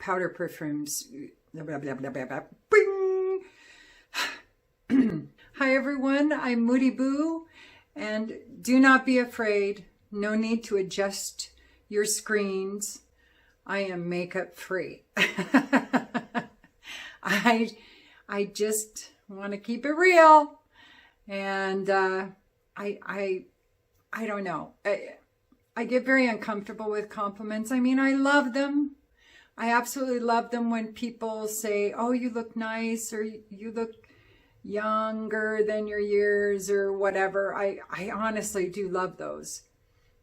powder perfumes. Blah, blah, blah, blah, blah, blah. Bing! Hi everyone, I'm Moody Boo, and do not be afraid. No need to adjust your screens. I am makeup free. I just want to keep it real, and I don't know. I get very uncomfortable with compliments. I mean, I love them. I absolutely love them when people say, "Oh, you look nice," or "You look younger than your years," or whatever. I honestly do love those.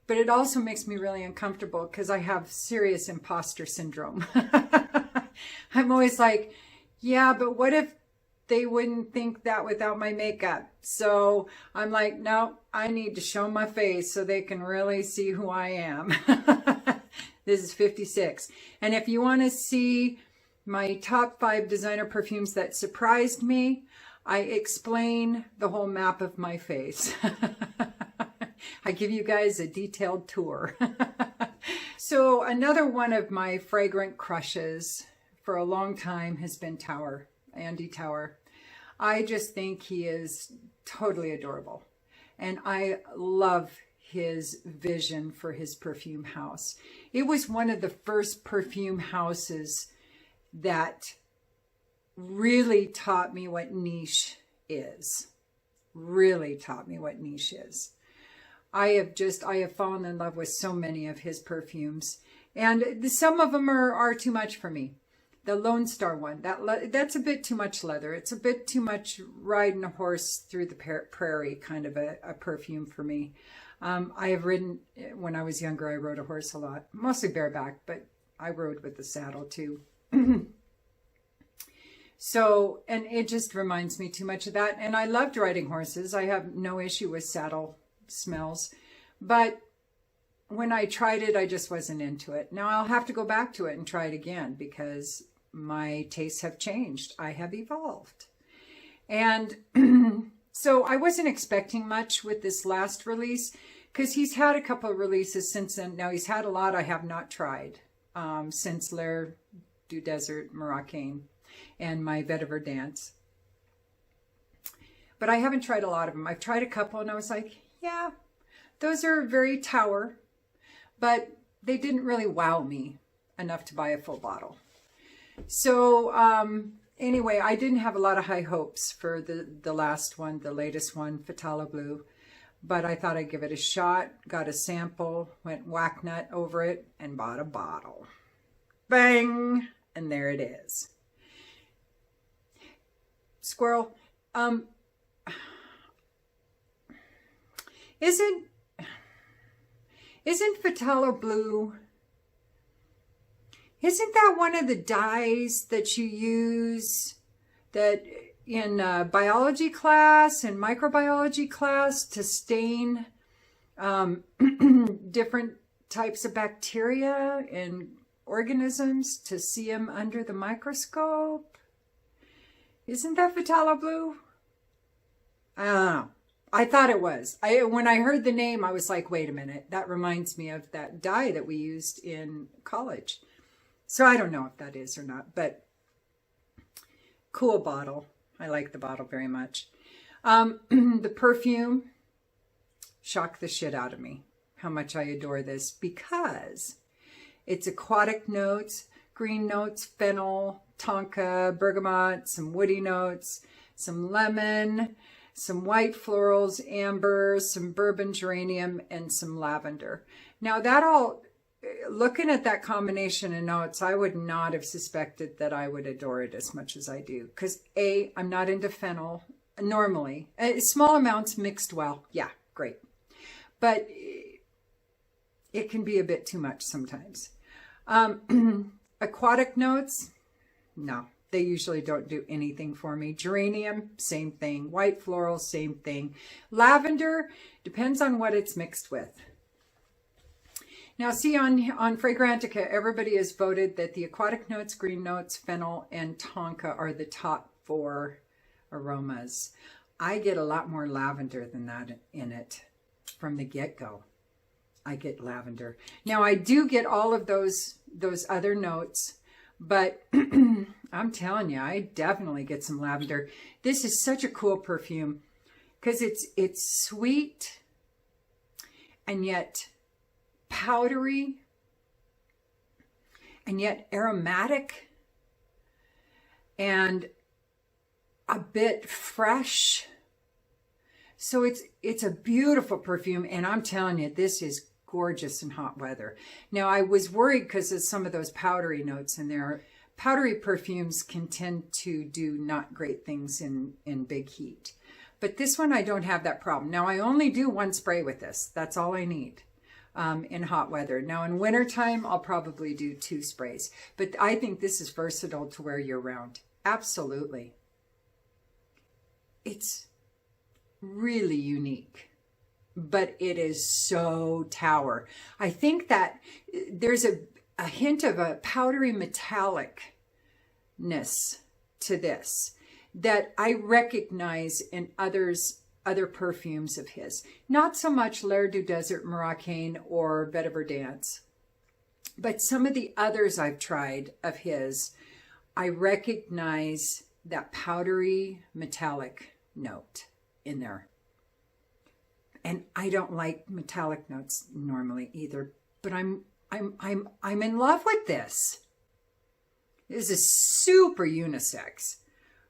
But it also makes me really uncomfortable because I have serious imposter syndrome. I'm always like, yeah, but what if they wouldn't think that without my makeup? So I'm like, no, I need to show my face so they can really see who I am. This is 56. And if you want to see my top 5 designer perfumes that surprised me, I explain the whole map of my face. I give you guys a detailed tour. So another one of my fragrant crushes for a long time has been TAUER, Andy TAUER. I just think he is totally adorable. And I love his vision for his perfume house. It was one of the first perfume houses that really taught me what niche is. Really taught me what niche is. I have fallen in love with so many of his perfumes, and some of them are too much for me. The Lone Star one, that's a bit too much leather. It's a bit too much riding a horse through the prairie kind of a perfume for me. I have ridden, when I was younger, I rode a horse a lot, mostly bareback, but I rode with the saddle too. So, and it just reminds me too much of that. And I loved riding horses. I have no issue with saddle smells, but when I tried it, I just wasn't into it. Now I'll have to go back to it and try it again because my tastes have changed. I have evolved. And so I wasn't expecting much with this last release because he's had a couple of releases since then. Now he's had a lot I have not tried since L'air du Desert Moroccan and my Vetiver Dance. But I haven't tried a lot of them. I've tried a couple and I was like, yeah, those are very TAUER, but they didn't really wow me enough to buy a full bottle. So anyway, I didn't have a lot of high hopes for the last one, the latest one, Phtaloblue, but I thought I'd give it a shot, got a sample, went whack nut over it, and bought a bottle. Bang! And there it is. Squirrel. Isn't Phtaloblue, isn't that one of the dyes that you use that in biology class and microbiology class to stain different types of bacteria and organisms to see them under the microscope? Isn't that Phtaloblue? I don't know. I thought it was. When I heard the name, I was like, wait a minute. That reminds me of that dye that we used in college. So I don't know if that is or not, but cool bottle. I like the bottle very much. The perfume shocked the shit out of me, how much I adore this, because it's aquatic notes, green notes, fennel, tonka, bergamot, some woody notes, some lemon, some white florals, amber, some bourbon geranium, and some lavender. Now that all, looking at that combination of notes, I would not have suspected that I would adore it as much as I do. Because A, I'm not into fennel normally. Small amounts mixed well, yeah, great. But it can be a bit too much sometimes. Aquatic notes, no. They usually don't do anything for me. Geranium, same thing. White floral, same thing. Lavender, depends on what it's mixed with. Now see, on Fragrantica, everybody has voted that the aquatic notes, green notes, fennel, and tonka are the top 4 aromas. I get a lot more lavender than that in it from the get-go. I get lavender. Now I do get all of those other notes. But I'm telling you, I definitely get some lavender. This is such a cool perfume because it's sweet and yet powdery and yet aromatic and a bit fresh. So it's a beautiful perfume, and I'm telling you, this is gorgeous in hot weather. Now, I was worried because of some of those powdery notes in there. Powdery perfumes can tend to do not great things in big heat. But this one, I don't have that problem. Now, I only do one spray with this. That's all I need in hot weather. Now, in wintertime, I'll probably do 2 sprays. But I think this is versatile to wear year-round. Absolutely. It's really unique, but it is so TAUER. I think that there's a hint of a powdery metallicness to this that I recognize in other perfumes of his. Not so much L'air du Desert Moroccan or Vetiver Dance, but some of the others I've tried of his, I recognize that powdery metallic note in there. And I don't like metallic notes normally either, but I'm in love with this. This is super unisex.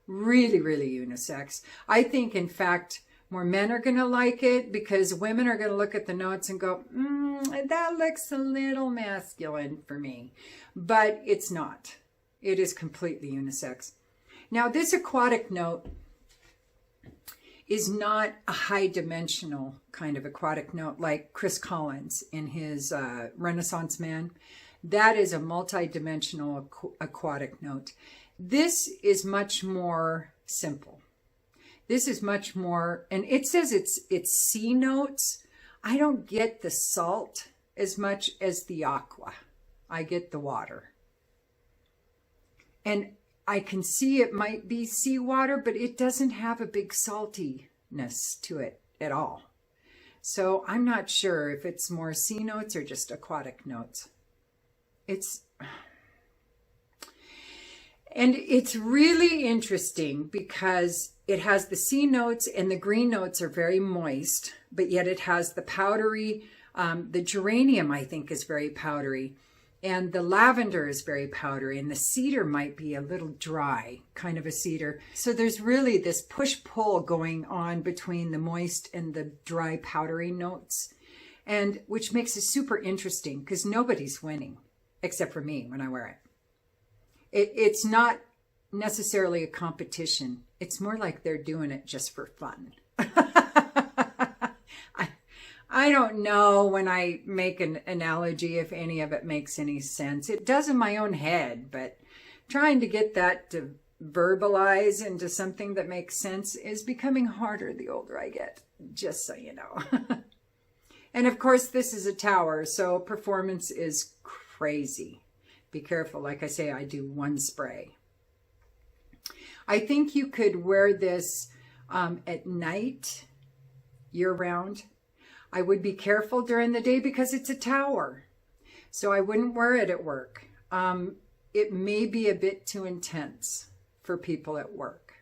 Really, really unisex. I think, in fact, more men are going to like it because women are going to look at the notes and go, that looks a little masculine for me. But it's not. It is completely unisex. Now, this aquatic note is not a high-dimensional kind of aquatic note like Chris Collins in his Renaissance Man. That is a multi-dimensional aquatic note. This is much more simple. This is much more, and it says it's sea notes. I don't get the salt as much as the aqua. I get the water. And I can see it might be seawater, but it doesn't have a big saltiness to it at all. So I'm not sure if it's more sea notes or just aquatic notes. And it's really interesting because it has the sea notes and the green notes are very moist, but yet it has the powdery, the geranium I think is very powdery. And the lavender is very powdery, and the cedar might be a little dry, kind of a cedar. So there's really this push-pull going on between the moist and the dry powdery notes, and which makes it super interesting because nobody's winning except for me when I wear it. It's not necessarily a competition. It's more like they're doing it just for fun. I don't know when I make an analogy if any of it makes any sense. It does in my own head, but trying to get that to verbalize into something that makes sense is becoming harder the older I get, just so you know. And of course, this is a TAUER, so performance is crazy. Be careful. Like I say, I do 1 spray. I think you could wear this at night, year-round. I would be careful during the day because it's a TAUER. So I wouldn't wear it at work. It may be a bit too intense for people at work.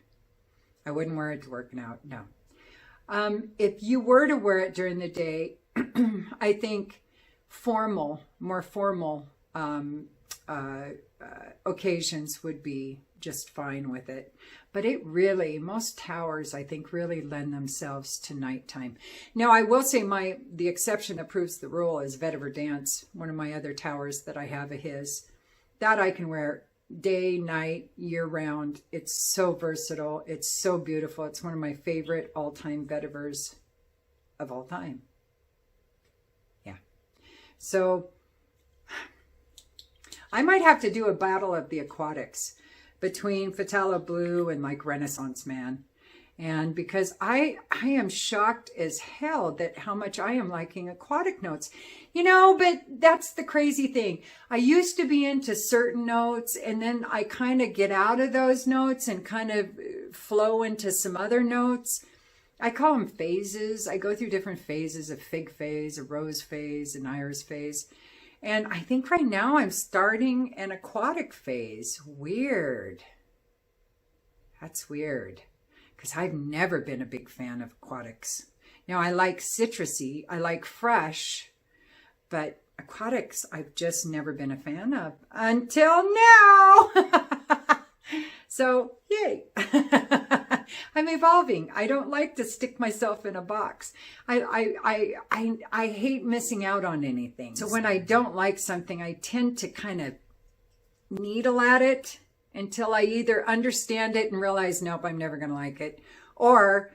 I wouldn't wear it to work now, no. If you were to wear it during the day, I think more formal occasions would be just fine with it. But it really, most TAUERs, I think, really lend themselves to nighttime. Now, I will say the exception that proves the rule is Vetiver Dance, one of my other TAUERs that I have of his. That I can wear day, night, year-round. It's so versatile. It's so beautiful. It's one of my favorite all-time Vetivers of all time. Yeah. So I might have to do a battle of the aquatics between Phtaloblue and like Renaissance Man. And because I am shocked as hell that how much I am liking aquatic notes. You know, but that's the crazy thing. I used to be into certain notes and then I kind of get out of those notes and kind of flow into some other notes. I call them phases. I go through different phases, a fig phase, a rose phase, an iris phase. And I think right now I'm starting an aquatic phase. Weird. That's weird. Because I've never been a big fan of aquatics. Now, I like citrusy. I like fresh. But aquatics, I've just never been a fan of. Until now! So, yay. I'm evolving. I don't like to stick myself in a box. I hate missing out on anything. So when I don't like something, I tend to kind of needle at it until I either understand it and realize, nope, I'm never going to like it. Or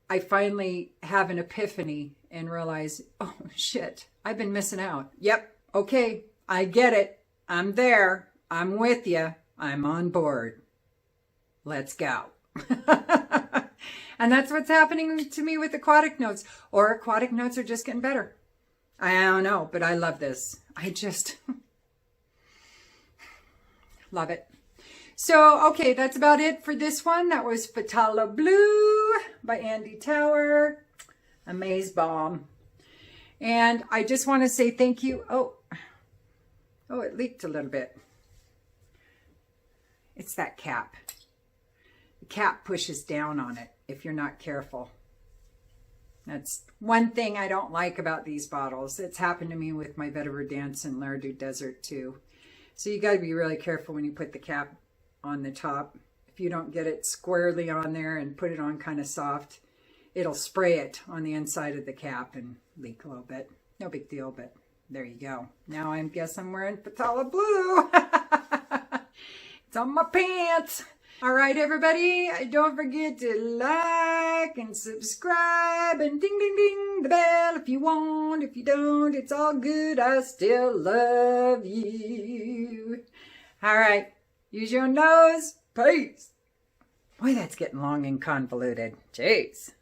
I finally have an epiphany and realize, oh, shit, I've been missing out. Yep. Okay. I get it. I'm there. I'm with you. I'm on board. Let's go. And that's what's happening to me with aquatic notes. Or aquatic notes are just getting better. I don't know, but I love this. I just love it. So, okay, that's about it for this one. That was Phtaloblue by Andy TAUER. Amaze bomb. And I just want to say thank you. Oh, it leaked a little bit. It's that cap. The cap pushes down on it if you're not careful. That's one thing I don't like about these bottles. It's happened to me with my Vetiver Dance and Lardu Desert too. So you got to be really careful when you put the cap on the top. If you don't get it squarely on there and put it on kind of soft, it'll spray it on the inside of the cap and leak a little bit. No big deal, but there you go. Now I guess I'm wearing Phtaloblue. It's on my pants. All right, everybody, don't forget to like and subscribe and ding, ding, ding the bell if you want. If you don't, it's all good. I still love you. All right, use your nose. Peace. Boy, that's getting long and convoluted. Jeez.